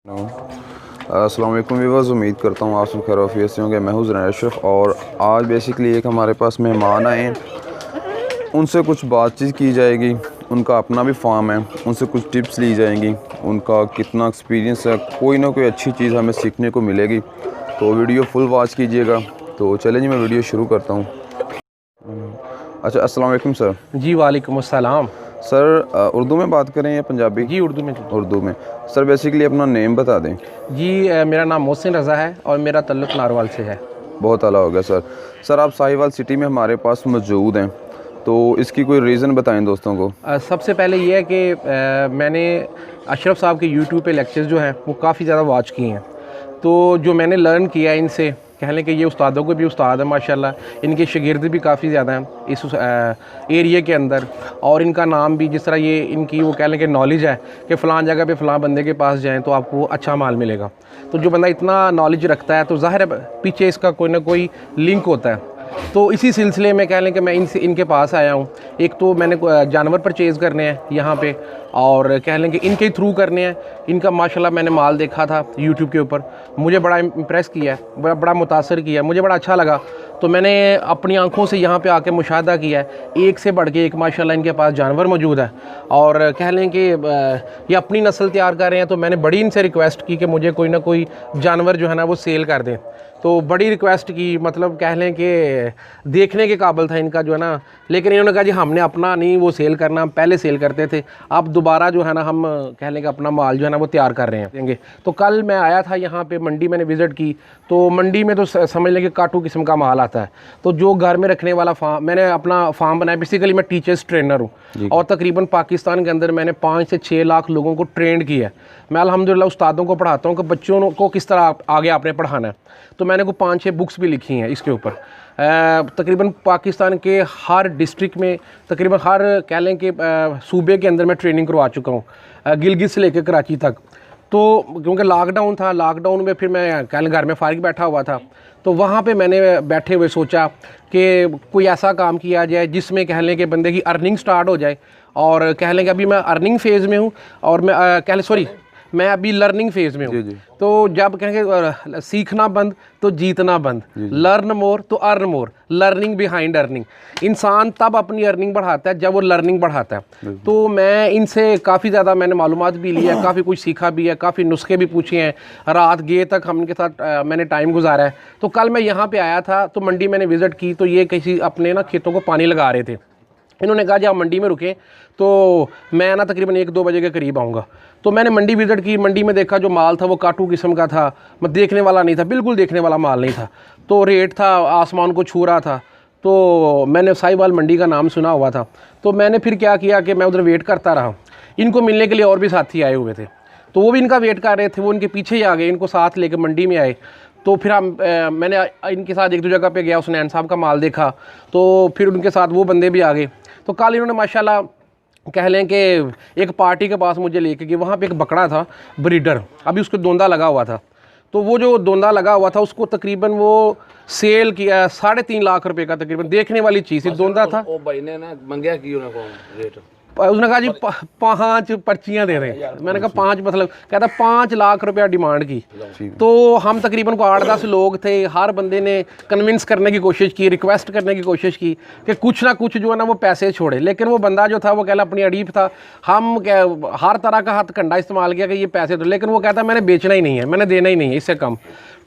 अस्सलाम वालेकुम व्यूअर्स, उम्मीद करता हूँ आप सब खैरियत से होंगे। मैं हूँ ज़ुनैर अशरफ और आज बेसिकली एक हमारे पास मेहमान आए हैं, उनसे कुछ बातचीत की जाएगी। उनका अपना भी फार्म है, उनसे कुछ टिप्स ली जाएंगी, उनका कितना एक्सपीरियंस है, कोई ना कोई अच्छी चीज़ हमें सीखने को मिलेगी। तो वीडियो फुल वॉच कीजिएगा। तो चलें जी, मैं वीडियो शुरू करता हूँ। अच्छा, अस्सलाम वालेकुम सर। जी वालेकुम अस्सलाम। सर उर्दू में बात करें या पंजाबी? जी उर्दू में। उर्दू में। सर बेसिकली अपना नेम बता दें। जी मेरा नाम मोहसिन रज़ा है और मेरा ताल्लुक़ नारवाल से है। बहुत आला हो गया सर। सर आप साहिवाल सिटी में हमारे पास मौजूद हैं, तो इसकी कोई रीज़न बताएं दोस्तों को। सबसे पहले ये है कि मैंने अशरफ साहब के यूट्यूब पे लेक्चर्स जो हैं वो काफ़ी ज़्यादा वॉच किए हैं। तो जो मैंने लर्न किया इनसे, कह लें कि ये उस्तादों को भी उस्ताद है माशाल्लाह, इनके शागिर्द भी काफ़ी ज़्यादा हैं इस एरिया के अंदर। और इनका नाम भी, जिस तरह ये इनकी वो कह लें कि नॉलेज है कि फ़लाँ जगह पे फ़लाँ बंदे के पास जाएं तो आपको अच्छा माल मिलेगा। तो जो बंदा इतना नॉलेज रखता है तो ज़ाहिर है पीछे इसका कोई ना कोई लिंक होता है। तो इसी सिलसिले में कह लें कि मैं इनके पास आया हूँ। एक तो मैंने जानवर परचेज़ करने हैं यहाँ पे, और कह लें कि इनके थ्रू करने हैं। इनका माशाल्लाह मैंने माल देखा था यूट्यूब के ऊपर, मुझे बड़ा इम्प्रेस किया, बड़ा मुतासर किया, मुझे बड़ा अच्छा लगा। तो मैंने अपनी आंखों से यहाँ पे आके मुशाहदा किया है, एक से बढ़ के एक माशाल्लाह इनके पास जानवर मौजूद है। और कह लें कि ये अपनी नस्ल तैयार कर रहे हैं। तो मैंने बड़ी इनसे रिक्वेस्ट की कि मुझे कोई ना कोई जानवर जो है ना वो सेल कर दें। तो बड़ी रिक्वेस्ट की, मतलब कह लें कि देखने के काबिल था इनका जो है ना। लेकिन इन्होंने कहा जी हमने अपना नहीं वो सेल करना, हम पहले सेल करते थे, अब दोबारा जो है ना हम कह लें कि अपना माल जो है ना वो तैयार कर रहे हैं देंगे। तो कल मैं आया था यहाँ पे, मंडी मैंने विज़िट की। तो मंडी में तो समझ लें कि काटू किस्म का माल आता है। तो जो घर में रखने वाला फार्म, मैंने अपना फार्म बनाया। बेसिकली मैं टीचर्स ट्रेनर हूँ और तकरीबन पाकिस्तान के अंदर मैंने 5 से 6 लाख लोगों को ट्रेंड किया है। मैं अल्हम्दुलिल्लाह उस्तादों को पढ़ाता हूँ कि बच्चों को किस तरह आगे आपने पढ़ाना है। तो मैंने को 5-6 बुक्स भी लिखी हैं इसके ऊपर। तकरीबन पाकिस्तान के हर डिस्ट्रिक्ट में, तकरीबन हर कह लें कि सूबे के अंदर मैं ट्रेनिंग करवा चुका हूँ, गिलगित से लेकर कराची तक। तो क्योंकि लॉकडाउन था, लॉकडाउन में फिर मैं कह लें घर में फारिग बैठा हुआ था। तो वहाँ पे मैंने बैठे हुए सोचा कि कोई ऐसा काम किया जाए जिसमें कह लें कि बंदे की अर्निंग स्टार्ट हो जाए। और कह लें कि अभी मैं अर्निंग फ़ेज़ में हूँ, और मैं कह लें सॉरी मैं अभी लर्निंग फेज़ में हूँ। तो जब कहेंगे सीखना बंद तो जीतना बंद, लर्न मोर तो earn more, learning behind earning. इंसान तब अपनी अर्निंग बढ़ाता है जब वो लर्निंग बढ़ाता है। तो मैं इनसे काफ़ी ज़्यादा मैंने मालूमात भी ली है, काफ़ी कुछ सीखा भी है, काफ़ी नुस्खे भी पूछे हैं। रात गए तक हम इनके साथ मैंने टाइम गुजारा है। तो कल मैं यहाँ पर आया था, तो मंडी मैंने विज़िट की। तो ये किसी अपने ना खेतों को पानी लगा रहे थे। इन्होंने कहा जब मंडी में रुके तो मैं ना तकरीबन 1-2 बजे के करीब आऊँगा। तो मैंने मंडी विज़िट की। मंडी में देखा जो माल था वो काटू किस्म का था, मैं देखने वाला नहीं था, बिल्कुल देखने वाला माल नहीं था। तो रेट था आसमान को छू रहा था। तो मैंने साहिवाल मंडी का नाम सुना हुआ था। तो मैंने फिर क्या किया कि मैं उधर वेट करता रहा। इनको मिलने के लिए और भी साथी आए हुए थे, तो वो भी इनका वेट कर रहे थे। वो इनके पीछे ही आ गए, इनको साथ लेकर मंडी में आए। तो फिर मैंने इनके साथ 1-2 जगह पे गया, हुसनैन साहब का माल देखा। तो फिर उनके साथ वो बंदे भी आ गए। तो कल इन्होंने माशाल्लाह कह लें कि एक पार्टी के पास मुझे लेके गए। वहाँ पे एक बकरा था ब्रीडर, अभी उसको दोंदा लगा हुआ था। तो वो जो दोंदा लगा हुआ था उसको तकरीबन वो सेल किया 3.5 लाख रुपए का, तकरीबन देखने वाली चीज़ थी, दोंदा था। ओ भाई ने ना मंगया की उनको रेट, उसने कहा जी 5 पर्चियाँ दे रहे हैं। मैंने कहा 5 मतलब, कहता 5 लाख रुपया डिमांड की। तो हम तकरीबन को 8-10 लोग थे। हर बंदे ने कन्विंस करने की कोशिश की, रिक्वेस्ट करने की कोशिश की कि कुछ ना कुछ जो है ना वो पैसे छोड़े। लेकिन वो बंदा जो था वो कहला अपनी अड़ीफ था। हम हर तरह का हथकंडा इस्तेमाल किया कि ये पैसे दो, लेकिन वो कहता मैंने बेचना ही नहीं है, मैंने देना ही नहीं है इससे कम।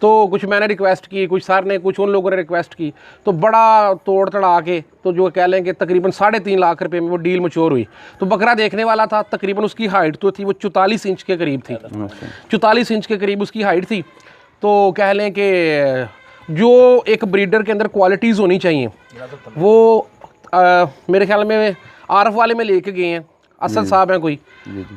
तो कुछ मैंने रिक्वेस्ट की, कुछ सर ने, कुछ उन लोगों ने रिक्वेस्ट की। तो बड़ा तोड़ तड़ा के तो जो कह लें कि तकरीबन 3.5 लाख रुपए में वो डील मच्योर हुई। तो बकरा देखने वाला था, तकरीबन उसकी हाइट तो थी वो 44 इंच के करीब थी, 44 इंच के करीब उसकी हाइट थी। तो कह लें कि जो एक ब्रीडर के अंदर क्वालिटीज़ होनी चाहिए वो मेरे ख्याल में आरफ वाले में लेके गए हैं, असद साहब हैं कोई,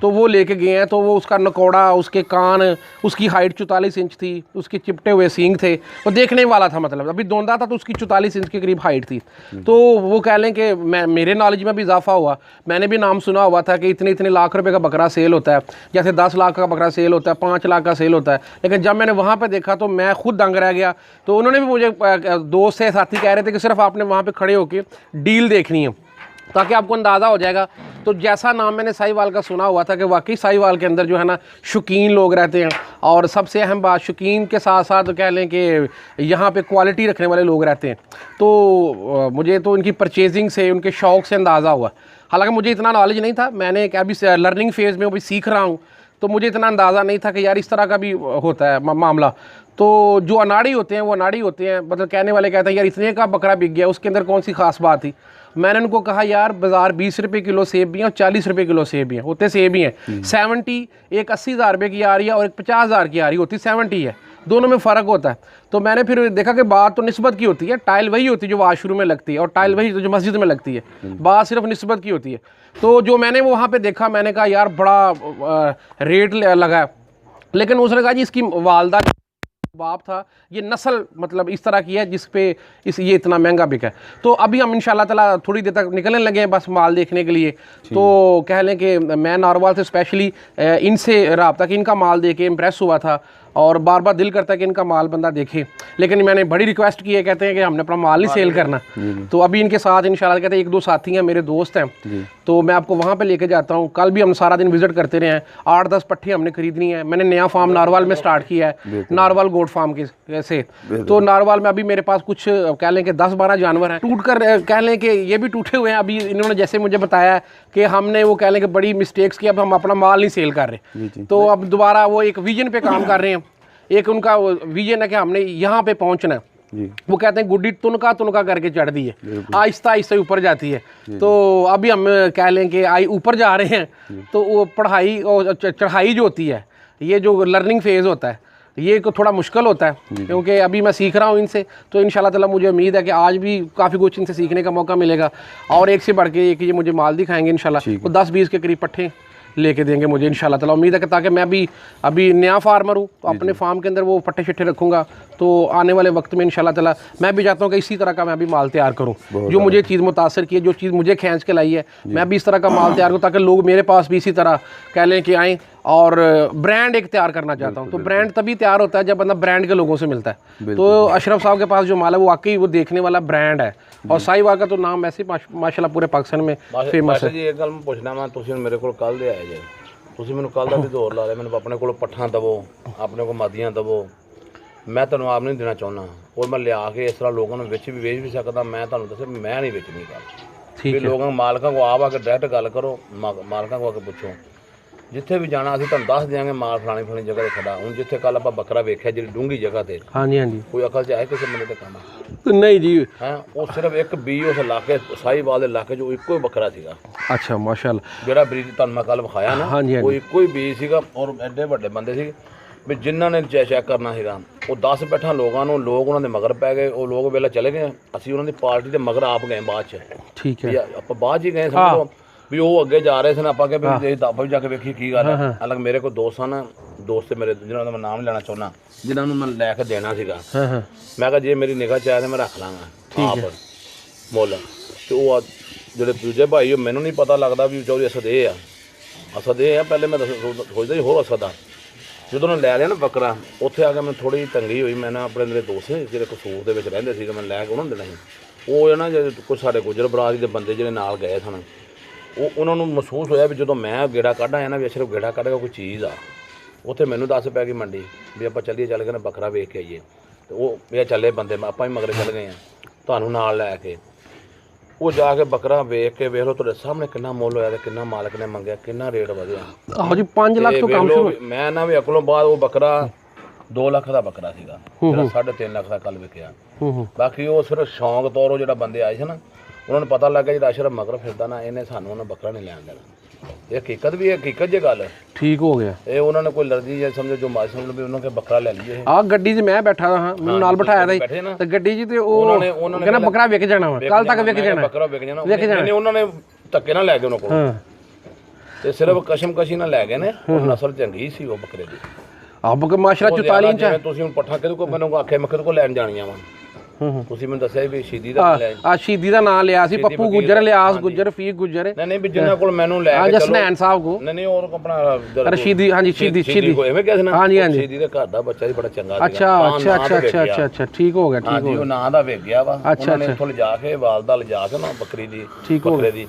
तो वो लेके गए हैं। तो वो उसका नकौड़ा, उसके कान, उसकी हाइट 44 इंच थी, उसके चिपटे हुए सींग थे, वो देखने वाला था। मतलब अभी दोंदा था तो उसकी 44 इंच के करीब हाइट थी। तो वो कह लें कि मेरे नॉलेज में भी इजाफा हुआ। मैंने भी नाम सुना हुआ था कि इतने लाख रुपए का बकरा सेल होता है, जैसे 10 लाख का बकरा सेल होता है, 5 लाख का सेल होता है। लेकिन जब मैंने वहाँ पर देखा तो मैं खुद दंग रह गया। तो उन्होंने भी मुझे, दोस्त से साथी कह रहे थे कि सिर्फ आपने वहाँ पर खड़े होकर डील देखनी है ताकि आपको अंदाज़ा हो जाएगा। तो जैसा नाम मैंने साहिवाल का सुना हुआ था कि वाकई साहिवाल के अंदर जो है ना शौकीन लोग रहते हैं और सबसे अहम बात, शौकीन के साथ साथ कह लें कि यहाँ पे क्वालिटी रखने वाले लोग रहते हैं। तो मुझे तो इनकी परचेजिंग से, उनके शौक़ से अंदाज़ा हुआ। हालांकि मुझे इतना नॉलेज नहीं था, मैंने एक अभी लर्निंग फेज़ में अभी सीख रहा हूँ, तो मुझे इतना अंदाज़ा नहीं था कि यार इस तरह का भी होता है मामला। तो जो अनाड़ी होते हैं वो अनाड़ी होते हैं, मतलब कहने वाले कहते हैं यार इतने का बकरा बिक गया, उसके अंदर कौन सी खास बात थी। मैंने उनको कहा यार बाज़ार 20 रुपये किलो सेब भी हैं और 40 रुपये किलो सेब भी हैं, होते सेब भी हैं। 70 एक 80,000 रुपये की आ रही है और एक 50,000 की आ रही होती, 70 है, दोनों में फ़र्क होता है। तो मैंने फिर देखा कि बात तो निस्बत की होती है, टाइल वही होती है जो वाशरूम में लगती है और टाइल वही जो मस्जिद में लगती है, बात सिर्फ निस्बत की होती है। तो जो मैंने वहाँ पे देखा, मैंने कहा यार बड़ा रेट लगा है, लेकिन उसने कहा जी इसकी वालदा बाप था, ये नस्ल मतलब इस तरह की है जिस पे ये इतना महंगा बिका है। तो अभी हम इंशाल्लाह ताला थोड़ी देर तक निकलने लगे हैं बस माल देखने के लिए। तो कह लें कि मैं नारोवाल से स्पेशली इनसे रब्ता कि इनका माल देख के इम्प्रेस हुआ था और बार बार दिल करता है कि इनका माल बंदा देखे, लेकिन मैंने बड़ी रिक्वेस्ट की है, कहते हैं कि हमने अपना माल नहीं सेल करना। तो अभी इनके साथ इंशाल्लाह कहते हैं 1-2 साथी हैं, मेरे दोस्त हैं, तो मैं आपको वहाँ पे लेके जाता हूँ। कल भी हम सारा दिन विजिट करते रहे हैं, 8-10 पट्टी हमने खरीदनी है। मैंने नया फार्म नारोवाल में स्टार्ट किया है, नारोवाल गोट फार्म के से। तो नारोवाल में अभी मेरे पास कुछ कह लें कि 10-12 जानवर हैं, टूट कर कह लें कि ये भी टूटे हुए हैं। अभी इन्होंने जैसे मुझे बताया कि हमने वो कह लें कि बड़ी मिस्टेक्स की, अब हम अपना माल नहीं सेल कर रहे। तो अब दोबारा वो एक विजन पे काम कर रहे हैं। एक उनका विजन है कि हमने यहाँ पे पहुँचना है। वो कहते हैं गुड्डी तुनका तुनका करके चढ़ दी है, आहिस्ता आहिस्ता ऊपर जाती है। तो अभी हम कह लें कि ऊपर जा रहे हैं। तो वो पढ़ाई और चढ़ाई जो होती है, ये जो लर्निंग फेज़ होता है, ये थोड़ा मुश्किल होता है, क्योंकि अभी मैं सीख रहा हूँ इनसे। तो इंशाल्लाह ताला मुझे उम्मीद है कि आज भी काफ़ी कुछ इनसे सीखने का मौका मिलेगा और एक से बढ़ के एक ये मुझे माल दिखाएंगे इंशाल्लाह। वो 10-20 के करीब पट्ठे लेके देंगे मुझे इंशाल्लाह ताला। उम्मीद है कि ताकि मैं भी अभी नया फार्मर हूँ, तो अपने फार्म के अंदर वो पट्टे शट्टे रखूँगा। तो आने वाले वक्त में इंशाल्लाह ताला मैं भी चाहता हूँ कि इसी तरह का मैं भी माल तैयार करूँ, जो मुझे चीज़ मुतासर की है, जो चीज़ मुझे खींच के लाई है, मैं भी इस तरह का माल तैयार करूँ ताकि लोग मेरे पास भी इसी तरह कह लें कि आएँ। और ब्रांड एक तैयार करना चाहता हूँ। तो ब्रांड तभी तैयार होता है जब बंदा ब्रांड के लोगों से मिलता है। तो अशरफ साहब के पास जो माल है वो वाकई वो देखने वाला ब्रांड है। और साहिवाल का तो नाम ऐसे माशाल्लाह पूरे पाकिस्तान में फेमस है। जी एक गल मैं पूछना मैं, तुसीं मेरे को कल दे आए जे, ਤੁਸੀਂ ਮੈਨੂੰ ਕੱਲ ਦਾ ਵੀ ਦੌਰ ਲਾ ਲਿਆ, ਮੈਨੂੰ ਆਪਣੇ ਕੋਲ ਪੱਠਾਂ ਦਵੋ, ਆਪਣੇ ਕੋਲ ਮਾਦੀਆਂ ਦਵੋ, ਮੈਂ ਤੁਹਾਨੂੰ ਆਪ ਨਹੀਂ ਦੇਣਾ ਚਾਹੁੰਦਾ। ਔਰ ਮੈਂ ਲਿਆ ਕੇ ਇਸ ਤਰ੍ਹਾਂ ਲੋਕਾਂ ਨੂੰ ਵਿੱਚ ਵੀ ਵੇਚ ਵੀ ਸਕਦਾ। ਮੈਂ ਤੁਹਾਨੂੰ ਦੱਸਿਆ ਮੈਂ ਨਹੀਂ ਵੇਚਣੀ ਗੱਲ। ਵੀ ਲੋਕਾਂ ਮਾਲਕਾਂ ਕੋ ਆ ਕੇ ਡਾਇਰੈਕਟ ਗੱਲ ਕਰੋ, ਮਾਲਕਾਂ ਕੋ ਆ ਕੇ ਪੁੱਛੋ। ਜਿੱਥੇ ਵੀ ਜਾਣਾ ਅਸੀਂ ਤੁਹਾਨੂੰ ਦੱਸ ਦਿਆਂਗੇ ਮਾਲ ਫਲਾਣੀ ਜਗ੍ਹਾ ਤੇ ਖੜਾ। ਹੁਣ ਜਿੱਥੇ ਕੱਲ ਆਪਾਂ ਬੱਕਰਾ ਵੇਖਿਆ ਜਿਹੜੀ ਡੂੰਗੀ ਜਗ੍ਹਾ ਤੇ, ਹਾਂਜੀ ਹਾਂਜੀ, ਕੋਈ ਅਕਲ 'ਚ ਆਏ ਕਿਸੇ ਬੰਦੇ ਤੇ ਕੰਮ नहीं जी है। वो सिर्फ एक बी उस इलाके साहिवाल के इलाके जो इको ही बकरा सीगा। अच्छा माशाल्लाह, जेड़ा ब्रीड तुहानू मैं कल विखाया ना, हाँ जी, वो इको ही बी सीगा। और एडे वड्डे बंदे सी भी जिन्हां ने चेक करना सीगा। वो 10 बैठा लोगों नूं, लोग उन्हां दे मगर पै गए। वो लोग वेला चले गए, असीं उन्हां दी पार्टी दे मगर आप गए बाद च। ठीक है, आपां बाद च गए समझो भी वो अगे जा रहे सन। आपां के भी दाबा भी जाके वेखी की गल है। अलग मेरे को दोस्त सन, दोस्त मेरे जिन्हां दा मैं नाम लेना चाहुंदा, जिन्हां नूं मैं लैके देना सीगा। मैं कहा जे मेरी निगाह च आया तो मैं रख लांगा आप मुल। तो वो जो दूजे भाई मैनू नहीं पता लगता भी चौधरी असद ये असद ये पहले मैं सोचता ही हो असद आ। जो लै लिया ना बकरा, उत्थे आके मैं थोड़ी तंगी हुई। मैंने अपने मेरे दोस्त जो कसूर के रहते थे, मैं लैके उन्होंने देना ही। वो है ना जो कुछ साढ़े गुजर बरादरी के बंदे जो नाल गए सन, वो उन्होंने महसूस होया भी जो मैं गेड़ा कढ़ आया ना भी सिर्फ गेड़ा कढ़ के कोई चीज़ आ। उत्थे मैनू दस पै गई मंडी भी आप चलिए, चल गए बकरा वेख के आइए। तो वो ये चले बंदे, आप ही मगरे चल गए हैं तुहानू नाल लैके। वो जाके बकरा वेख के वेख लो तुहाडे सामने कितना मुल होया, कितना मालक ने मंगया, कितना रेट वधिया। आहो जी 5 लाख तो काम शुरू। मैं ना भी अकलों बाद वो बकरा 2 लाख का बकरा सीगा, जेड़ा 3.5 लाख का कल विकिया। बाकी वो सिर्फ शौक तौर वो जो बंदे आए थे ना, उन्होंने पता लग गया जो अशरफ मगर फिरदा ना, इन्हें सानू उन्हें बकरा नहीं लैन देना। ये हकीकत भी है, हकीकत जी गल ठीक हो गया। ये उन्होंने कोई लर्जी या समझो जो मार समझ भी उन्होंने बकरा ले लिए। आ गड्डी 'च मैं बैठा था, मैं नाल बिठाया था ते गड्डी 'ਚ ते ਉਹ ਕਹਿੰਦਾ ਬੱਕਰਾ ਵਿਕ ਜਾਣਾ ਵਾ, ਕੱਲ ਤੱਕ ਵਿਕ ਜਾਣਾ, ਬੱਕਰਾ ਵਿਕ ਜਾਣਾ। ਨਹੀਂ ਉਹਨਾਂ ਨੇ ਧੱਕੇ ਨਾਲ ਲੈ ਕੇ ਉਹਨਾਂ ਕੋਲ ਤੇ ਸਿਰਫ ਕਸ਼ਮਕਸ਼ੀ ਨਾਲ ਲੈ ਗਏ ਨੇ। ਉਹ ਨਸਲ ਚੰਗੀ ਸੀ ਉਹ ਬੱਕਰੇ ਦੀ। ਆਪ ਕੇ ਮਾਸ਼ਾਅੱਲਾ 44 ਇੰਚ ਹੈ। ਤੁਸੀਂ ਹੁਣ ਪੱਠਾ ਕਿਹਦੇ ਕੋ ਮੈਨੂੰ ਆਖੇ ਮੈਂ ਕਿਹਦੇ ਕੋ ਲੈਣ ਜਾਣੀਆਂ ਵਾ। ਤੁਸੀਂ ਮੈਨੂੰ ਦੱਸਿਆ ਵੀ ਸ਼ਹੀਦੀ ਦਾ ਲੈ ਆ ਸ਼ਹੀਦੀ ਦਾ ਨਾਂ ਲਿਆ ਸੀ, ਪੱਪੂ ਗੁੱਜਰ, ਲਿਆਸ ਗੁੱਜਰ, ਫੀਕ ਗੁੱਜਰ। ਨਹੀਂ ਵੀ ਜਿੰਨਾ ਕੋਲ ਮੈਨੂੰ ਲੈ ਕੇ ਚਲੋ ਜਸਨੈਨ ਸਾਹਿਬ ਕੋ। ਨਹੀਂ ਔਰ ਆਪਣਾ ਰਸ਼ੀਦੀ, ਹਾਂਜੀ ਸ਼ਹੀਦੀ ਕੋ ਐਵੇਂ ਕਿਹਾ ਸੀ ਨਾ। ਹਾਂਜੀ ਹਾਂਜੀ, ਸ਼ਹੀਦੀ ਦੇ ਘਰ ਦਾ ਬੱਚਾ ਵੀ ਬੜਾ ਚੰਗਾ ਸੀ। ਅੱਛਾ ਠੀਕ ਹੋ ਗਿਆ, ਠੀਕ ਹੋ ਗਿਆ। ਉਹ ਨਾਂ ਦਾ ਵੇਖ ਗਿਆ ਵਾ। ਉਹਨਾਂ ਨੇ ਉੱਥੋਂ ਲਿਜਾ ਕੇ ਵਾਲਦਾ ਲਿਜਾ ਕੇ ਨਾ ਬੱਕਰੀ ਦੀ ਬੱਕਰੇ ਦੀ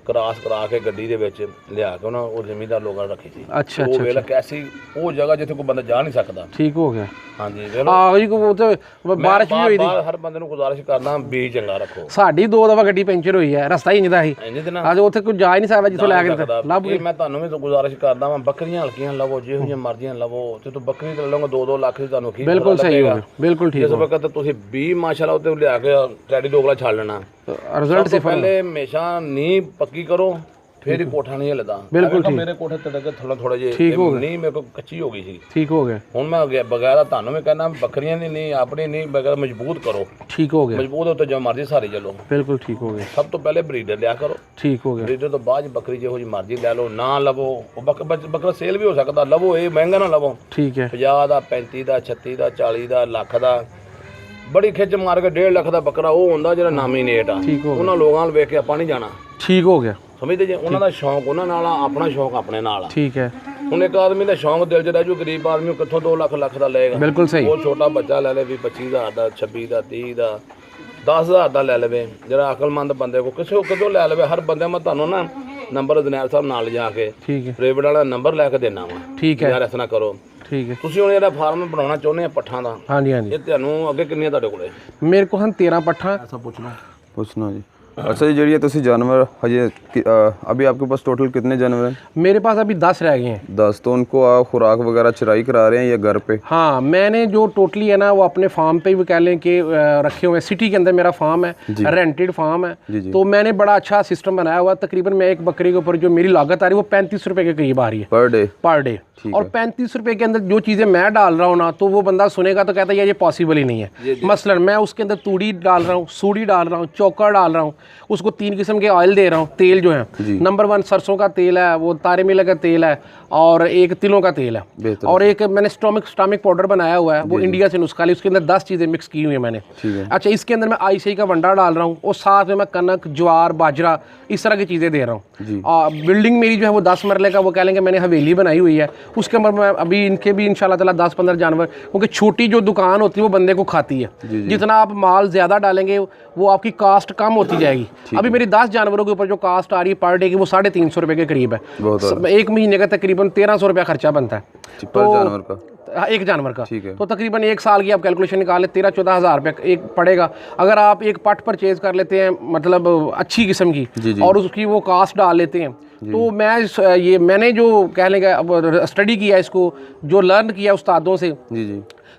ਕਰਾਸ ਕਰਾ ਕੇ ਗੱਡੀ ਦੇ ਵਿੱਚ ਲਿਆ ਕੇ ਉਹਨਾਂ ਉਹ ਜ਼ਿਮੀਂਦਾਰ ਲੋਕਾਂ ਨੇ ਰੱਖੀ ਸੀ। अच्छा ਉਹ अच्छा ਵੇਲਾ ਕੈਸੀ ਉਹ ਜਗ੍ਹਾ ਜਿੱਥੇ ਕੋਈ ਬੰਦਾ ਜਾ ਨਹੀਂ ਸਕਦਾ। ठीक हो गया। ਹਾਂਜੀ ਵੇਲੋ ਆਹ ਜੀ ਉਹ ਤੇ ਬਾਰਿਸ਼ ਵੀ ਹੋਈ ਦੀ ਹਰ ਬੰਦੇ ਨੂੰ ਗੁਜ਼ਾਰਿਸ਼ ਕਰਦਾ ਬੀਜ ਚੰਗਾ ਰੱਖੋ। ਸਾਡੀ 2 ਦਫਾ ਗੱਡੀ ਪੈਂਚਰ ਹੋਈ ਹੈ, ਰਸਤਾ ਹੀ ਇੰਜਦਾ ਸੀ ਇੰਜ ਦੇ ਨਾਲ ਅੱਜ ਉੱਥੇ ਕੋਈ ਜਾ ਹੀ ਨਹੀਂ ਸਕਦਾ ਜਿੱਥੋਂ ਲੈ ਕੇ ਲੱਭ ਇਹ ਮੈਂ ਤੁਹਾਨੂੰ ਵੀ ਗੁਜ਼ਾਰਿਸ਼ ਕਰਦਾ ਵਾਂ ਬੱਕਰੀਆਂ ਹਲਕੀਆਂ ਲਵੋ ਜਿਹੋ ਜਿਹੀਆਂ ਮਰਜ਼ੀਆਂ ਲਵੋ ਤੇ ਤੂੰ ਬੱਕਰੀ ਤੇ ਲਓਗੇ 2-2 ਲੱਖ ਦੀ ਤੁਹਾਨੂੰ ਕੀ ਬਿਲਕੁਲ ਸਹੀ ਹੋ ਗਿਆ, ਬਿਲਕੁਲ ਠੀਕ ਜਿਸ ਵਕਤ ਤੁਸੀਂ 20 ਮਾਸ਼ਾਅੱਲਾ ਉੱਤੇ ਲਿਆ ਕੇ ਟੈਡੀ ਦੋਗਲਾ ਛੱਡ ਲੈਣਾ। ਰਿਜ਼ਲਟ ਸਭ ਤੋਂ ਪਹਿਲੇ ਹਮੇਸ਼ਾ ਨੀਂਹ ਪੱਕੀ ਕਰੋ ਫਿਰ ਹੀ ਕੋਠਾ ਨਹੀਂ ਹਿੱਲਦਾ। ਬਿਲਕੁਲ ਠੀਕ। ਮੇਰੇ ਕੋਠੇ ਤੇ ਲੱਗੇ ਥੋੜਾ ਜਿਹੇ ਨੀਂਹ ਮੇਰੇ ਕੋਲ ਕੱਚੀ ਹੋ ਗਈ ਸੀ। ਠੀਕ ਹੋ ਗਿਆ। ਹੁਣ ਮੈਂ ਬਗੈਰ ਤੁਹਾਨੂੰ ਵੀ ਕਹਿੰਦਾ ਬੱਕਰੀਆਂ ਦੀ ਨੀਂਹ ਆਪਣੀ ਨੀਂਹ ਬਗੈਰ ਮਜ਼ਬੂਤ ਕਰੋ। ਠੀਕ ਹੋ ਗਿਆ। ਮਜ਼ਬੂਤ ਉੱਤੇ ਜੋ ਮਰਜ਼ੀ ਸਾਰੇ ਚਲੋ। ਬਿਲਕੁਲ ਠੀਕ ਹੋ ਗਿਆ। ਸਭ ਤੋਂ ਪਹਿਲੇ ਬਰੀਡਰ ਲਿਆ ਕਰੋ। ਠੀਕ ਹੋ ਗਿਆ। ਬਰੀਡਰ ਤੋਂ ਬਾਅਦ ਬੱਕਰੀ ਜਿਹੋ ਜਿਹੀ ਮਰਜ਼ੀ ਲੈ ਲਓ ਨਾ ਲਵੋ ਉਹ ਬੱਕਰਾ ਸੇਲ ਵੀ ਹੋ ਸਕਦਾ ਲਵੋ ਇਹ ਮਹਿੰਗਾ ਨਾ ਲਵੋ। ਠੀਕ ਹੈ। 50 ਦਾ 35 ਦਾ 36 ਦਾ 40 ਦਾ ਲੱਖ ਦਾ ਬੜੀ ਖਿੱਚ ਮਾਰ ਕੇ 1.5 ਲੱਖ ਦਾ ਬੱਕਰਾ ਉਹ ਹੁੰਦਾ ਜਿਹੜਾ ਨਾਮੀਨੇਟ ਆ। ਉਹਨਾਂ ਲੋਕਾਂ ਨੂੰ ਵੇਖ ਕੇ ਆਪਾਂ ਨਹੀਂ ਜਾਣਾ। ਠੀਕ ਹੋ ਗਿਆ। ਸਮਝਦੇ ਜੇ ਉਹਨਾਂ ਦਾ ਸ਼ੌਂਕ ਉਹਨਾਂ ਨਾਲ ਆ ਆਪਣਾ ਸ਼ੌਂਕ ਆਪਣੇ ਨਾਲ ਆ। ਠੀਕ ਹੈ। ਹੁਣ ਇੱਕ ਆਦਮੀ ਦਾ ਸ਼ੌਂਕ ਦਿਲ 'ਚ ਰਹਿ ਜੂ ਗਰੀਬ ਆਦਮੀ ਕਿੱਥੋਂ 2 ਲੱਖ ਦਾ ਲਏਗਾ। ਬਿਲਕੁਲ ਸਹੀ। ਉਹ ਛੋਟਾ ਬੱਚਾ ਲੈ ਲੇ ਵੀ 25,000 ਦਾ 26 ਦਾ 30 ਦਾ 10,000 ਦਾ ਲੈ ਲਵੇ ਜਿਹੜਾ ਅਕਲਮੰਦ ਬੰਦੇ ਕੋ ਕਿਸੇ ਕਿਤੋਂ ਲੈ ਲਵੇ। ਹਰ ਬੰਦੇ ਮੈਂ ਤੁਹਾਨੂੰ ਨਾ ਨੰਬਰ ਜਨੈਲ ਸਾਹਿਬ ਨਾਲ ਜਾ ਕੇ ਠੀਕ ਹੈ ਪ੍ਰਾਈਵੇਟ ਵਾਲਾ ਨੰਬਰ ਲੈ ਕੇ ਦੇਣਾ ਵਾ। ਠੀਕ ਹੈ। ਯਾਰ ਇਸ ਨਾ ਕਰੋ। ਠੀਕ ਹੈ। ਤੁਸੀਂ ਹੁਣ ਜਿਹੜਾ ਫਾਰਮ ਬਣਾਉਣਾ ਚਾਹੁੰਦੇ ਆ ਪੱਠਾਂ ਦਾ ਹਾਂਜੀ ਹਾਂਜੀ ਇਹ ਤੁਹਾਨੂੰ ਅੱਗੇ ਕਿੰਨੀਆਂ ਤੁਹਾਡੇ ਕੋਲੇ ਮੇਰੇ ਕੋਲ ਹਨ 13 ਪੱਠਾ। ਐਸਾ ਪੁੱਛਣਾ जी। अच्छा जी जी तुसी जानवर हजे अभी आपके पास टोटल कितने जानवर हैं? मेरे पास अभी 10 रह गए हैं। 10 तो उनको आप खुराक वगैरह चराई करा रहे हैं या घर पे? हाँ मैंने जो टोटली है ना वो अपने फार्म पे ही कह लें कि रखे हुए हैं। सिटी के अंदर मेरा फार्म है, रेंटेड फार्म है। तो मैंने बड़ा अच्छा सिस्टम बनाया हुआ। तकरीबन मैं एक बकरी के ऊपर जो मेरी लागत आ रही है वो 35 रुपए के करीब आ रही है पर डे। और 35 रुपए के अंदर जो चीज़ें मैं डाल रहा हूँ ना तो वो बंदा सुनेगा तो कहता है ये पॉसिबल ही नहीं है। मसलन मैं उसके अंदर तूड़ी डाल रहा हूँ, सूड़ी डाल रहा हूँ, चोकर डाल रहा हूँ, उसको 3 किस्म के ऑयल दे रहा हूँ। तेल जो है नंबर 1 सरसों का तेल है, वो तारे मिले का तेल है और एक तिलों का तेल है और एक मैंने स्टॉमिक पाउडर बनाया हुआ है वो इंडिया से नुस्खा ली। उसके अंदर 10 चीज़ें मिक्स की हुई है मैंने। अच्छा इसके अंदर मैं ICI का वंडा डाल रहा हूँ और साथ में मैं कनक ज्वार बाजरा इस तरह की चीज़ें दे रहा हूँ। बिल्डिंग मेरी जो है वो 10 मरले का वो कह लेंगे मैंने हवेली बनाई हुई है। उसके अंदर मैं अभी इनके भी इंशाल्लाह ताला 10-15 जानवर क्योंकि छोटी जो दुकान होती है वो बंदे को खाती है। जितना आप माल ज़्यादा डालेंगे वो आपकी कास्ट कम होती जाएगी। अभी मेरी 10 जानवरों के ऊपर जो कास्ट आ रही है पर डे की वो 350 रुपये के करीब है। एक महीने का तकरीबन 1300 रुपया खर्चा बनता है पर जानवर का, एक जानवर का। तो तकरीबन 1 साल की आप कैलकुलेशन निकाल लें 13-14 हज़ार रुपये एक पड़ेगा। अगर आप एक पट परचेज कर लेते हैं मतलब अच्छी किस्म की और उसकी वो कास्ट डाल लेते हैं तो मैंने जो कह लेंगे स्टडी किया इसको जो लर्न किया उस्तादों से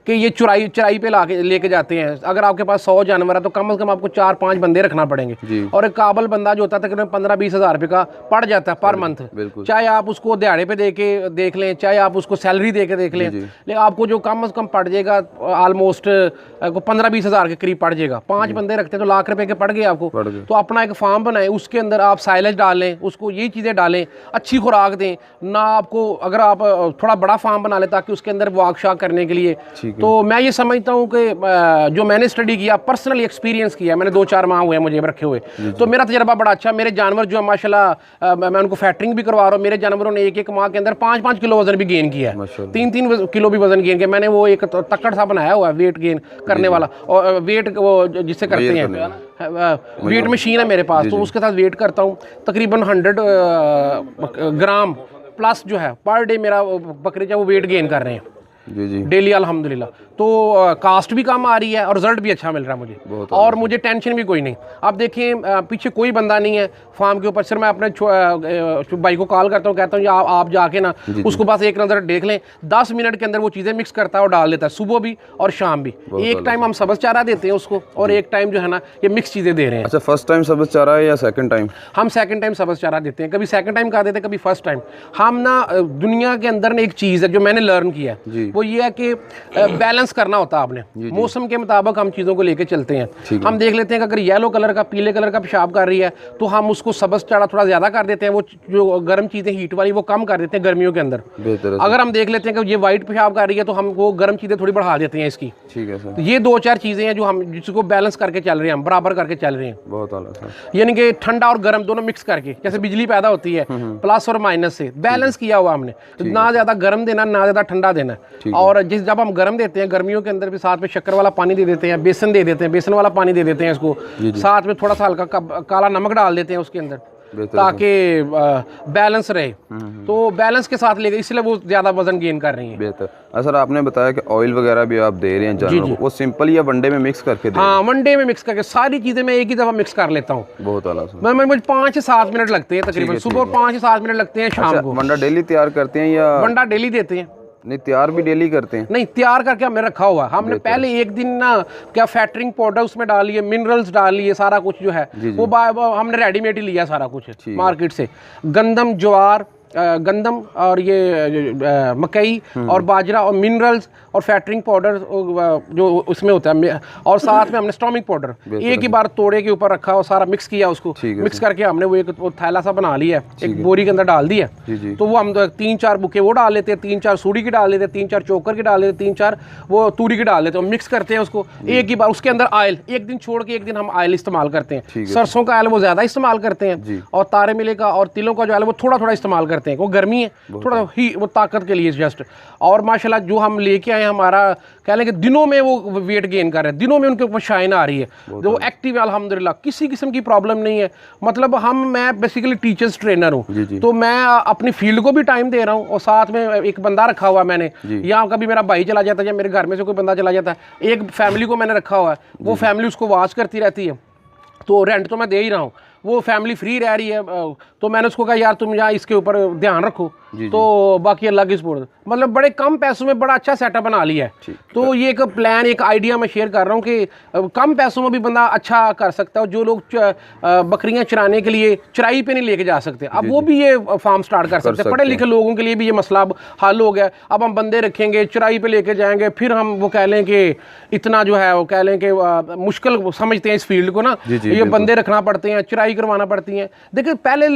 कि ये चराई पे लेके जाते हैं। अगर आपके पास 100 जानवर है तो कम से कम आपको 4-5 बंदे रखना पड़ेंगे और एक काबल बंदा जो होता है तकरीबन 15-20 हज़ार रुपये का पड़ जाता है पर मंथ। चाहे आप उसको दिहाड़े पे देख लें चाहे आप उसको सैलरी दे के देख लें लेकिन आपको जो कम से कम पड़ जाएगा ऑलमोस्ट 15-20 हज़ार के करीब पड़ जाएगा। 5 बंदे रखते हैं तो लाख रुपए के पड़ गए आपको। तो अपना एक फार्म बनाएं उसके अंदर आप साइलेज डालें उसको ये चीज़ें डालें अच्छी खुराक दें ना आपको। अगर आप थोड़ा बड़ा फार्म बना लें ताकि उसके अंदर वॉक शाक करने के लिए तो मैं ये समझता हूँ कि जो मैंने स्टडी किया पर्सनली एक्सपीरियंस किया मैंने 2-4 माह हुए हैं मुझे रखे हुए तो मेरा तजर्बा बड़ा अच्छा। मेरे जानवर जो माशाल्लाह मैं उनको फैक्टरिंग भी करवा रहा हूँ। मेरे जानवरों ने एक माह के अंदर 5-5 किलो वजन भी गेन किया है, 3-3 किलो भी वजन गेन किया। मैंने वो एक तक्कड़ सा बनाया हुआ है वेट गेन करने वाला और वेट वो जिससे करते हैं वेट मशीन है मेरे पास तो उसके साथ वेट करता हूँ तकरीबन 100 ग्राम प्लस जो है पर डे मेरा बकरे जो वो वेट गेन कर रहे हैं डेली अल्हम्दुलिल्लाह। तो कास्ट भी कम आ रही है और रिजल्ट भी अच्छा मिल रहा है मुझे और मुझे टेंशन भी कोई नहीं। आप देखें पीछे कोई बंदा नहीं है फार्म के ऊपर। सिर्फ मैं अपने भाई को कॉल करता हूँ कहता हूँ आप जाके ना उसको बस एक नज़र देख लें 10 मिनट के अंदर वो चीज़ें मिक्स करता है और डाल देता है सुबह भी और शाम भी। एक टाइम हम सब्ज़ चारा देते हैं उसको और एक टाइम जो है ना ये मिक्स चीज़ें दे रहे हैं। अच्छा फर्स्ट टाइम सब्ज़ चारा है या सेकंड टाइम? हम सेकंड टाइम सब्ज़ चारा देते हैं, कभी सेकंड टाइम का देते हैं कभी फर्स्ट टाइम। हम ना दुनिया के अंदर ना एक चीज़ है जो मैंने लर्न किया है वो ये है कि बैलेंस करना होता है आपने। मौसम के मुताबिक हम चीज़ों को लेके चलते हैं। हम देख लेते हैं कि अगर येलो कलर का पीले कलर का पेशाब कर रही है तो हम उसको सब्ज़ चारा थोड़ा ज़्यादा कर देते हैं। वो जो गर्म चीज़ें हीट वाली वो कम कर देते हैं गर्मियों के अंदर। अगर हम देख लेते हैं कि ये वाइट पेशाब कर रही है तो हम वो गर्म चीज़ें थोड़ी बढ़ा देते हैं इसकी। ठीक है सर। ये 2-4 चीज़ें हैं जो हम जिसको बैलेंस करके चल रहे हैं, हम बराबर करके चल रहे हैं। बहुत आला सर। यानी कि ठंडा और गर्म दोनों मिक्स करके जैसे बिजली पैदा होती है प्लस और माइनस से बैलेंस किया हुआ हमने। ना ज़्यादा गर्म देना ना ज़्यादा ठंडा देना। और जब हम गर्म देते हैं गर्मियों के अंदर भी साथ में शक्कर वाला पानी दे देते हैं, बेसन दे देते हैं, बेसन वाला पानी दे देते हैं इसको। साथ में थोड़ा सा हल्का काला नमक डाल देते हैं उसके अंदर ताकि बैलेंस रहे। तो बैलेंस के साथ लेके इसलिए वो ज़्यादा वजन गेन कर रही है। बेहतर। सर आपने बताया कि ऑयल वगैरह भी आप दे रहे हैं जानवरों को, वो सिंपल या वनडे में मिक्स करके दे? हाँ, वनडे में मिक्स करके सारी चीज़ें मैं एक ही दफ़ा मिक्स कर लेता हूँ। बहुत आला। मुझे 5 से 7 मिनट लगते हैं तकरीबन, सुबह 5 से 7 मिनट लगते हैं शाम को। वंडा डेली तैयार करते हैं या? वंडा डेली देते हैं। नहीं, तैयार भी डेली करते हैं? नहीं, तैयार करके हमने रखा हुआ। हमने पहले एक दिन ना क्या फैक्टरिंग पाउडर उसमें डालिए, मिनरल्स डालिए, सारा कुछ जो है वो हमने रेडीमेड ही लिया सारा कुछ मार्केट से। गंदम, ज्वार, गंदम और ये मकई और बाजरा और मिनरल्स और फैक्टरिंग पाउडर जो उसमें होता है, और साथ में हमने स्टॉमिक पाउडर एक ही बार तोड़े के ऊपर रखा और सारा मिक्स किया, उसको मिक्स करके हमने वो एक थैला सा बना लिया, एक बोरी के अंदर डाल दिया। तो वो हम 3-4 बुके वो डाल लेते हैं, 3-4 सूड़ी की डाल लेते हैं, 3-4 चोकर की डाल लेते हैं, 3-4 वो तूरी की डाल लेते हैं, मिक्स करते हैं उसको एक ही बार। उसके अंदर ऑयल एक दिन छोड़ के एक दिन हम ऑयल इस्तेमाल करते हैं। सरसों का ऑयल वो ज़्यादा इस्तेमाल करते हैं और तारे मिले का और तिलों का जो ऑयल वो थोड़ा थोड़ा इस्तेमाल करते हैं। वो गर्मी है, थोड़ा ही वो ताकत के लिए जस्ट। और माशाल्लाह जो हम लेके आए हमारा कह लें कि दिनों में वो वेट गेन कर रहे हैं, दिनों में उनके ऊपर शाइन आ रही है, वो एक्टिव है अल्हम्दुलिल्लाह, किसी किस्म की प्रॉब्लम नहीं है। मतलब मैं बेसिकली टीचर्स ट्रेनर हूँ, तो मैं अपनी फील्ड को भी टाइम दे रहा हूँ और साथ में एक बंदा रखा हुआ है मैंने। यहाँ कभी मेरा भाई चला जाता है या मेरे घर में से कोई बंदा चला जाता है, एक फैमिली को मैंने रखा हुआ है, वो फैमिली उसको वॉच करती रहती है। तो रेंट तो मैं दे ही रहा हूँ, वो फैमिली फ्री रह रही है। तो मैंने उसको कहा यार तुम यहाँ इसके ऊपर ध्यान रखो, तो बाकी अल्लाह की सपोर्ट। मतलब बड़े कम पैसों में बड़ा अच्छा सेटअप बना लिया है। तो ये एक प्लान, एक आइडिया मैं शेयर कर रहा हूँ कि कम पैसों में भी बंदा अच्छा कर सकता है। जो लोग बकरियां चराने के लिए चराई पे नहीं लेके जा सकते, अब वो भी ये फार्म स्टार्ट कर सकते हैं। पढ़े लिखे लोगों के लिए भी ये मसला हल हो गया। अब हम बंदे रखेंगे, चराई पे लेके जाएंगे, फिर हम वो कह लें कि इतना जो है वो कह लें कि मुश्किल समझते हैं इस फील्ड को ना, ये बंदे रखना पड़ते हैं, चराई करवाना पड़ती है। देखिए पहले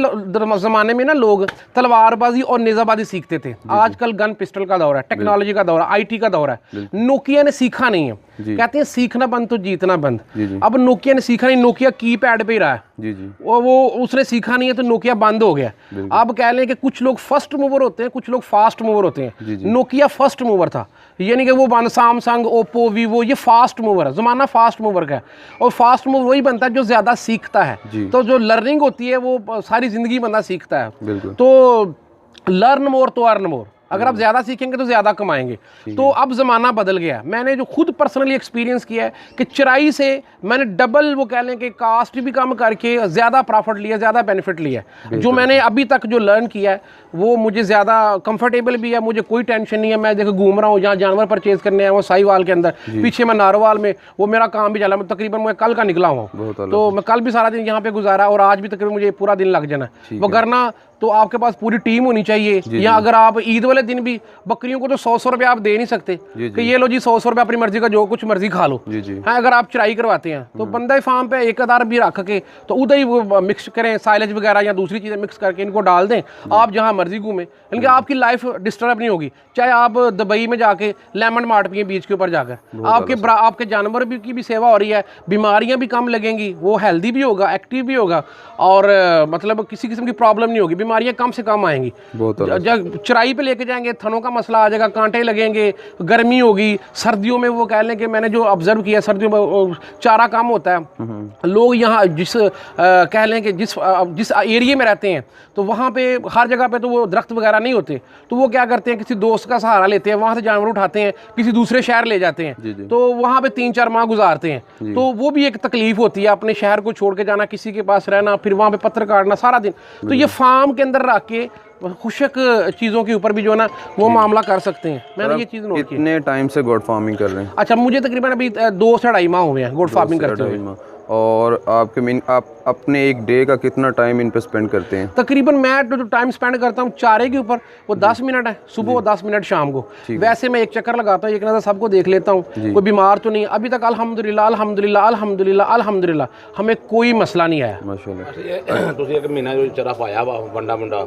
ज़माने में ना लोग तलवारबाजी और नेज़ाबाजी सीखते थे। आजकल गन पिस्टल का दौर है, टेक्नोलॉजी का दौर है, आईटी का दौर है। नोकिया ने सीखा नहीं है, कहते हैं सीखना बंद तो जीतना बंद। अब नोकिया ने सीखा नहीं, नोकिया कीपैड पे ही रहा है। वो उसने सीखा नहीं है तो नोकिया बंद हो गया। अब कह लें कि कुछ लोग फर्स्ट मूवर होते हैं, कुछ लोग फास्ट मूवर होते हैं। नोकिया फर्स्ट मूवर था, यानी कि वो बंद सैमसंग, ओप्पो, वीवो, ये फास्ट मूवर है। ज़माना फास्ट मूवर का है और फास्ट मूवर वही बनता है जो ज़्यादा सीखता है। तो जो लर्निंग होती है वो सारी ज़िंदगी बंदा सीखता है। तो लर्न मोर तो अर्न मोर, अगर आप ज़्यादा सीखेंगे तो ज़्यादा कमाएंगे। तो अब ज़माना बदल गया। मैंने जो खुद पर्सनली एक्सपीरियंस किया है कि चराई से मैंने डबल वो कह लें कि कास्ट भी कम करके ज़्यादा प्रॉफिट लिया, ज़्यादा बेनिफिट लिया है। जो मैंने अभी तक जो लर्न किया है वो मुझे ज़्यादा कंफर्टेबल भी है, मुझे कोई टेंशन नहीं है। मैं देखो घूम रहा हूँ, जहाँ जानवर परचेज़ करने हैं वो साहिवाल के अंदर, पीछे मैं नारोवाल में, वो मेरा काम भी चला। मैं तकरीबन मैं कल का निकला हूँ, तो मैं कल भी सारा दिन यहाँ पे गुजारा और आज भी तकरीबन मुझे पूरा दिन लग जाना। वगरना तो आपके पास पूरी टीम होनी चाहिए। या अगर आप ईद वाले दिन भी बकरियों को तो 100 रुपये आप दे नहीं सकते कि ये लो जी 100 रुपये अपनी मर्जी का जो कुछ मर्जी खा लो। हाँ, अगर आप चराई करवाते हैं तो बंदा फार्म पे 1,000 भी रख के तो उधर ही वो मिक्स करें, साइलेज वगैरह या दूसरी चीज़ें मिक्स करके इनको डाल दें, आप जहाँ मर्जी घूमें, इनके आपकी लाइफ डिस्टर्ब नहीं होगी। चाहे आप दुबई में जाके लेमन मार्ट पिए बीच के ऊपर जाकर, आपके जानवर की भी सेवा हो रही है, बीमारियाँ भी कम लगेंगी, वो हेल्दी भी होगा, एक्टिव भी होगा और मतलब किसी किस्म की प्रॉब्लम नहीं होगी, बीमारियाँ कम से कम आएंगी। जब चराई पे लेके जाएंगे थनों का मसला आ जाएगा, कांटे लगेंगे, गर्मी होगी। सर्दियों में वो कह लें कि मैंने जो ऑब्जर्व किया, सर्दियों में चारा कम होता है। लोग यहाँ कह लें कि जिस एरिया में रहते हैं तो वहाँ पे हर जगह पे तो वो दरख्त वगैरह नहीं होते, तो वो क्या करते हैं किसी दोस्त का सहारा लेते हैं, वहाँ से जानवर उठाते हैं, किसी दूसरे शहर ले जाते हैं, तो वहाँ पे 3-4 माह गुजारते हैं। तो वो भी एक तकलीफ होती है, अपने शहर को छोड़ के जाना, किसी के पास रहना, फिर वहाँ पे पत्थर काटना सारा दिन। तो ये फार्म के अंदर रख के खुशक चीज़ों के ऊपर भी जो ना वो मामला कर सकते हैं। मैंने ये चीज़ नोट की। कितने टाइम से गोट फार्मिंग कर रहे हैं? अच्छा, मुझे तकरीबन अभी 2 से 2.5 माह हुए हैं गोट फार्मिंग करते हुए। और आप अपने एक डे का कितना टाइम इन पे स्पेंड करते हैं? तकरीबन मैं जो टाइम स्पेंड करता हूँ चारे के ऊपर वो 10 मिनट है, सुबह वो 10 मिनट शाम को। वैसे मैं एक चक्कर लगाता हूँ, एक नज़र सबको देख लेता हूँ, कोई बीमार तो नहीं। अभी तक अल्हम्दुलिल्लाह अल्हम्दुलिल्लाह अल्हम्दुलिल्लाह अल्हम्दुलिल्लाह हमें कोई मसला नहीं आया। माशाल्लाह। ਤੁਸੀਂ ਇੱਕ ਮਹੀਨਾ ਜੋ ਚਰਾ ਪਾਇਆ ਵਾ ਵੰਡਾ ਮੁੰਡਾ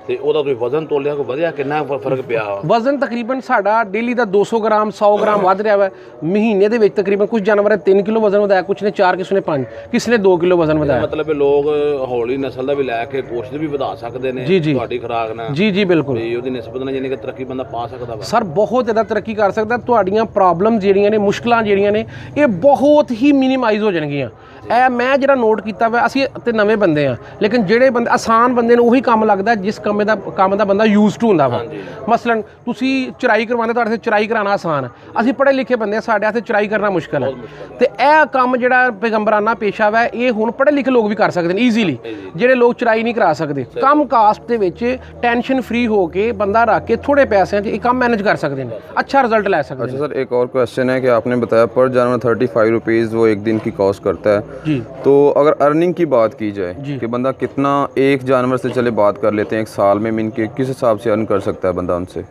ਤੇ ਉਹਦਾ ਤੁਸੀਂ ਵਜ਼ਨ ਤੋਲਿਆ ਕੋਈ ਵਧਿਆ ਕਿੰਨਾ ਫਰਕ ਪਿਆ ਵਾ? ਵਜ਼ਨ ਤਕਰੀਬਨ ਸਾਡਾ ਡੇਲੀ ਦਾ 200 ਗ੍ਰਾਮ 100 ਗ੍ਰਾਮ ਵੱਧ ਰਿਹਾ ਵਾ ਮਹੀਨੇ ਦੇ ਵਿੱਚ। ਤਕਰੀਬਨ ਕੁਝ ਜਾਨਵਰਾਂ 3 ਕਿਲੋ ਵਜ਼ਨ ਵਧਾਇਆ, ਕੁਝ ਨੇ 4, ਕਿਸੇ ਨੇ 5, ਕਿਸੇ ਨੇ 2 ਕਿਲੋ ਵਜ਼ਨ ਵਧਾਇਆ। ਮਤਲਬ ਇਹ ਲੋਕ ਹੌਲੀ ਨਸਲ ਦਾ ਵੀ ਲੈ ਕੇ ਗੋਸ਼ਤ ਵੀ ਵਧਾ ਸਕਦੇ ਨੇ ਤੁਹਾਡੀ ਖੁਰਾਕ ਨਾਲ? ਜੀ ਜੀ ਬਿਲਕੁਲ, ਤੇ ਉਹਦੀ ਨਿਸਬਤ ਨਾਲ ਯਾਨੀ ਕਿ ਤਰੱਕੀ ਬੰਦਾ ਪਾ ਸਕਦਾ ਵਾ? ਸਰ ਬਹੁਤ ਜ਼ਿਆਦਾ ਤਰੱਕੀ ਕਰ ਸਕਦਾ। ਤੁਹਾਡੀਆਂ ਪ੍ਰੋਬਲਮ ਜਿਹੜੀਆਂ ਨੇ, ਮੁਸ਼ਕਲਾਂ ਜਿਹੜੀਆਂ ਨੇ, ਇਹ ਬਹੁਤ ਹੀ ਮਿਨੀਮਾਈਜ਼ ਹੋ ਜਾਣਗੀਆਂ। ਇਹ ਮੈਂ ਜਿਹੜਾ ਨੋਟ ਕੀਤਾ ਵਾ, ਅਸੀਂ ਤੇ ਨਵੇਂ ਬੰਦੇ ਆ, ਲੇਕਿਨ ਜਿਹੜੇ ਬੰਦੇ ਆਸਾਨ ਬੰਦੇ ਨੂੰ ਉਹੀ ਕੰਮ ਲੱਗਦਾ ਜਿਸ ਕੰਮ ਦਾ ਬੰਦਾ ਯੂਜ਼ ਟੂ ਹੁੰਦਾ ਵਾ। ਮਸਲਨ ਤੁਸੀਂ ਚਰਾਈ ਕਰਵਾਉਂਦੇ, ਤੁਹਾਡੇ ਤੇ ਚਰਾਈ ਕਰਾਉਣਾ ਆਸਾਨ ਹੈ। ਅਸੀਂ ਪੜ੍ਹੇ ਲਿਖੇ ਬੰਦੇ ਆ, ਸਾਡੇ ਹੱਥ ਚਰਾਈ ਕਰਨਾ ਮੁਸ਼ਕਲ ਹੈ। ਤੇ ਇਹ ਕੰਮ ਜਿਹੜਾ ਪੈਗੰਬਰਾਨਾ ਪੇਸ਼ਾ ਵਾ, ਇਹ ਹੁਣ ਪੜ੍ਹੇ ਲਿਖੇ ਲੋਕ ਵੀ ਕਰ ਸਕਦੇ ਨੇ ਈਜ਼ੀਲੀ, ਜਿਹੜੇ ਲੋਕ ਚਰਾਈ ਨਹੀਂ ਕਰਾ ਸਕਦੇ। ਕੰਮ ਕਾਸਟ ਦੇ ਵਿੱਚ ਟੈਨਸ਼ਨ ਫ੍ਰੀ ਹੋ ਕੇ ਬੰਦਾ ਰੱਖ ਕੇ ਥੋੜੇ पैसे 'ਚ ਇਹ ਕੰਮ मैनेज कर सकते हैं, अच्छा रिजल्ट ले सकते हैं। अच्छा सर, एक और क्वेश्चन है कि आपने बताया पर जानवर 35 रुपीज़ वो एक दिन की कॉस्ट करता है जी। तो अगर अर्निंग की बात की जाए कि बंदा कितना एक जानवर से चले बात कर लेते हैं एक साल में मिन के किस हिसाब से अर्न कर सकता है बंदा उनसे?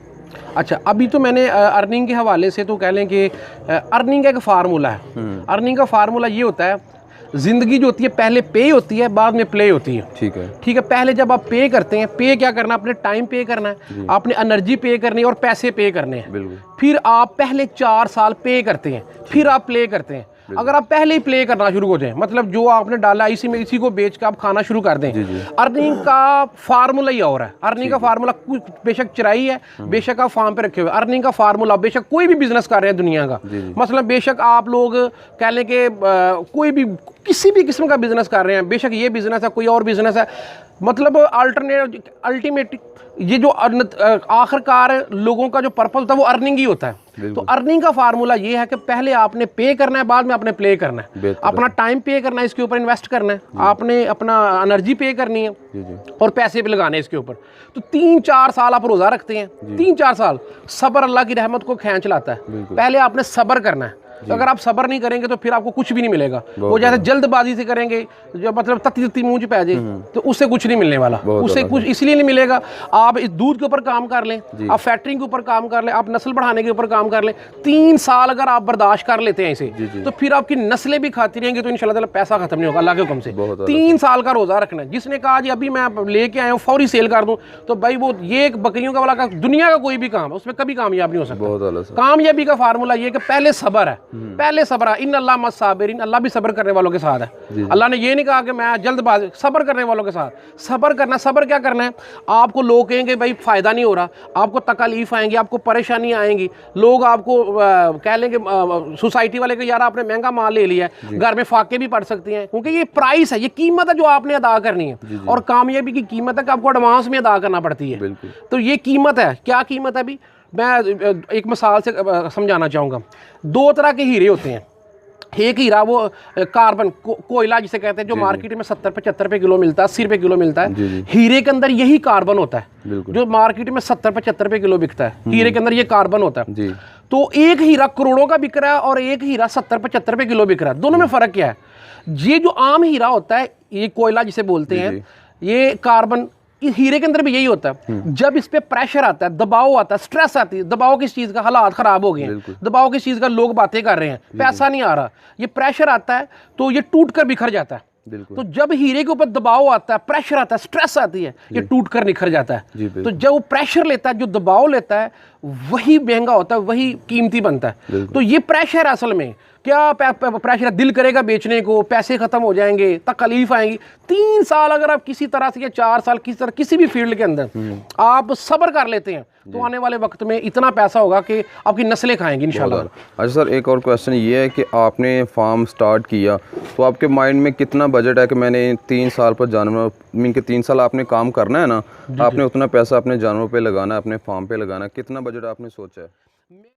अच्छा, अभी तो मैंने अर्निंग के हवाले से तो कह लें कि अर्निंग का एक फार्मूला है। अर्निंग का फार्मूला ये होता है, ज़िंदगी जो होती है पहले पे होती है, बाद में प्ले होती है। ठीक है, ठीक है। पहले जब आप पे करते हैं, पे क्या करना, अपने टाइम पे करना है, आपने एनर्जी पे करनी है और पैसे पे करने हैं। बिल्कुल। फिर आप पहले 4 साल पे करते हैं, फिर आप प्ले करते हैं। अगर आप पहले ही प्ले करना शुरू हो जाएं, मतलब जो आपने डाला इसी में इसी को बेच के आप खाना शुरू कर दें, अर्निंग का फार्मूला ही और है। अर्निंग का फार्मूला बेशक चराई है, बेशक आप फार्म पे रखे हुए, अर्निंग का फार्मूला बेशक कोई भी बिजनेस कर रहे हैं दुनिया का, मतलब बेशक आप लोग कह लें कि कोई भी किसी भी किस्म का बिजनेस कर रहे हैं, बेशक ये बिजनेस है, कोई और बिजनेस है, मतलब अल्टीमेट ये जो आखिरकार लोगों का जो पर्पस होता है वो अर्निंग ही होता है। तो अर्निंग का फार्मूला ये है कि पहले आपने पे करना है, बाद में आपने प्ले करना है, अपना टाइम पे करना है, इसके ऊपर इन्वेस्ट करना है, आपने अपना एनर्जी पे करनी है और पैसे भी लगाने हैं इसके ऊपर। तो 3-4 साल आप रोज़ा रखते हैं, 3-4 साल सब्र अल्लाह की रहमत को खींच लाता है। पहले आपने सब्र करना है। तो अगर आप सब्र नहीं करेंगे तो फिर आपको कुछ भी नहीं मिलेगा। वो जैसे जल्दबाजी से करेंगे, जो मतलब तत्ती मुंह पे आ जाए, तो उससे कुछ नहीं मिलने वाला। उससे कुछ इसलिए नहीं मिलेगा, आप इस दूध के ऊपर काम कर लें, आप फैक्टरिंग के ऊपर काम कर लें, आप नस्ल बढ़ाने के ऊपर काम कर लें। 3 साल अगर आप बर्दाश्त कर लेते हैं इसे, तो फिर आपकी नस्लें भी खाती रहेंगी, तो इंशाल्लाह ताला पैसा खत्म नहीं होगा अल्लाह के हुक्म से। 3 साल का रोज़ा रखना है। जिसने कहा जी अभी मैं लेके आया हूँ फौरी सेल कर दूँ, तो भाई वो ये एक बकरियों का वाला का दुनिया का कोई भी काम है उसमें कभी कामयाब नहीं हो सकता। कामयाबी का फार्मूला ये कि पहले सब्र है, पहले सब्र। इन अल्लाह मस साबिरीन, अल्लाह भी सब्र करने वालों के साथ है। अल्लाह ने ये नहीं कहा कि मैं जल्दबाजी, सब्र करने वालों के साथ। सब्र करना, सब्र क्या करना है, आपको लोग कहेंगे भाई फ़ायदा नहीं हो रहा, आपको तकलीफ आएंगी, आपको परेशानी आएंगी, लोग आपको कह लेंगे सोसाइटी वाले को यार आपने महंगा माल ले लिया है, घर में फाके भी पड़ सकती हैं, क्योंकि ये प्राइस है, ये कीमत है जो आपने अदा करनी है। और कामयाबी की कीमत है कि आपको एडवांस में अदा करना पड़ती है। तो ये कीमत है। क्या कीमत है? अभी मैं एक मिसाल से समझाना चाहूँगा। 2 तरह के हीरे होते हैं। एक हीरा वो कार्बन कोयला जिसे कहते हैं, जो मार्केट में 70-75 रुपये किलो मिलता है, 80 रुपये किलो मिलता है। हीरे के अंदर यही कार्बन होता है जो मार्केट में 70-75 रुपये किलो बिकता है। हीरे के अंदर ये कार्बन होता है। तो एक हीरा करोड़ों का बिक रहा है और एक हीरा 70-75 रुपये किलो बिक रहा है। दोनों में फ़र्क क्या है? ये जो आम हीरा होता है, ये कोयला जिसे बोलते हैं, ये कार्बन, इस हीरे के अंदर भी यही होता है। जब इस पे प्रेशर आता है, दबाव आता है, स्ट्रेस आती है, दबाव किस चीज़ का, हालात ख़राब हो गए हैं, दबाव किस चीज़ का, लोग बातें कर रहे हैं, पैसा नहीं आ रहा, ये प्रेशर आता है तो ये टूट कर बिखर जाता है। तो जब हीरे के ऊपर दबाव आता है, प्रेशर आता है, स्ट्रेस आती है, ये टूट कर निखर जाता है। तो जब वो प्रेशर लेता है, जो दबाव लेता है, वही महंगा होता है, वही कीमती बनता है। तो ये प्रेशर असल में क्या प्रेशर, दिल करेगा बेचने को, पैसे ख़त्म हो जाएंगे, तकलीफ आएंगी। 3 साल अगर आप किसी तरह से, या 4 साल किसी तरह किसी भी फील्ड के अंदर आप सब्र कर लेते हैं, तो आने वाले वक्त में इतना पैसा होगा कि आपकी नस्लें खाएंगी इंशाल्लाह। अच्छा सर, एक और क्वेश्चन ये है कि आपने फार्म स्टार्ट किया तो आपके माइंड में कितना बजट है कि मैंने 3 साल पर जानवर, मीन के 3 साल आपने काम करना है ना, आपने उतना पैसा अपने जानवरों पे लगाना है, अपने फार्म पे लगाना है, कितना बजट आपने सोचा है?